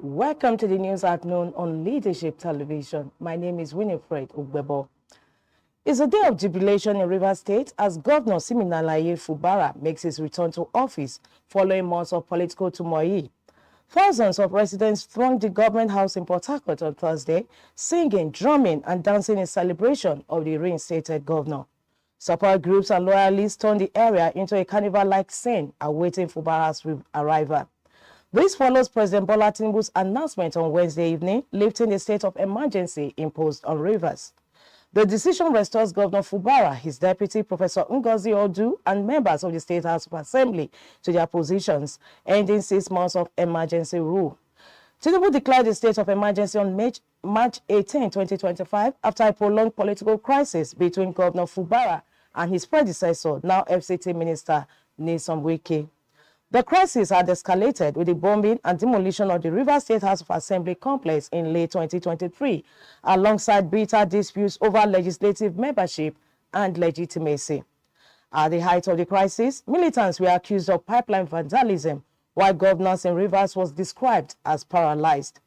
Welcome to the news at noon on Leadership Television. My name is Winifred Ugbebo. It's a day of jubilation in Rivers State as Governor Siminalayi Fubara makes his return to office following months of political turmoil. Thousands of residents thronged the government house in Port Harcourt on Thursday, singing, drumming, and dancing in celebration of the reinstated governor. Support groups and loyalists turned the area into a carnival-like scene awaiting Fubara's arrival. This follows President Bola Tinubu's announcement on Wednesday evening, lifting the state of emergency imposed on Rivers. The decision restores Governor Fubara, his deputy, Professor Ngozi Odu, and members of the State House of Assembly to their positions, ending 6 months of emergency rule. Tinubu declared the state of emergency on March 18, 2025, after a prolonged political crisis between Governor Fubara and his predecessor, now FCT Minister Nyesom Wike. The crisis had escalated with the bombing and demolition of the Rivers State House of Assembly complex in late 2023, alongside bitter disputes over legislative membership and legitimacy. At the height of the crisis, militants were accused of pipeline vandalism, while governance in Rivers was described as paralyzed.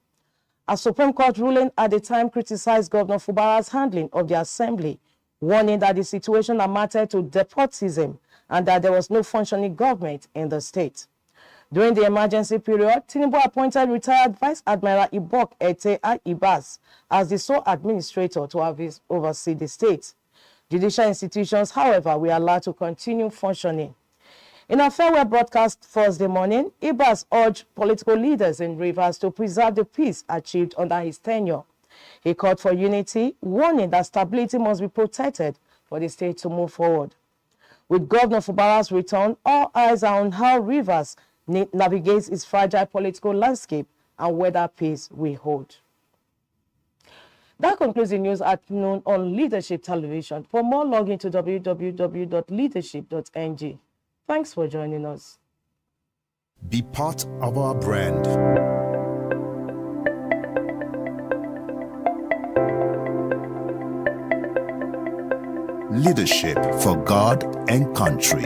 A Supreme Court ruling at the time criticized Governor Fubara's handling of the assembly, warning that the situation amounted to despotism and that there was no functioning government in the state. During the emergency period, Tinubu appointed retired Vice Admiral Ibok Ete Ibas as the sole administrator to oversee the state. Judicial institutions, however, were allowed to continue functioning. In a farewell broadcast Thursday morning, Ibas urged political leaders in Rivers to preserve the peace achieved under his tenure. He called for unity, warning that stability must be protected for the state to move forward. With Governor Fubara's return, all eyes are on how Rivers navigates its fragile political landscape and whether peace will hold. That concludes the news at noon on Leadership Television. For more, log into www.leadership.ng. Thanks for joining us. Be part of our brand. Leadership for God and country.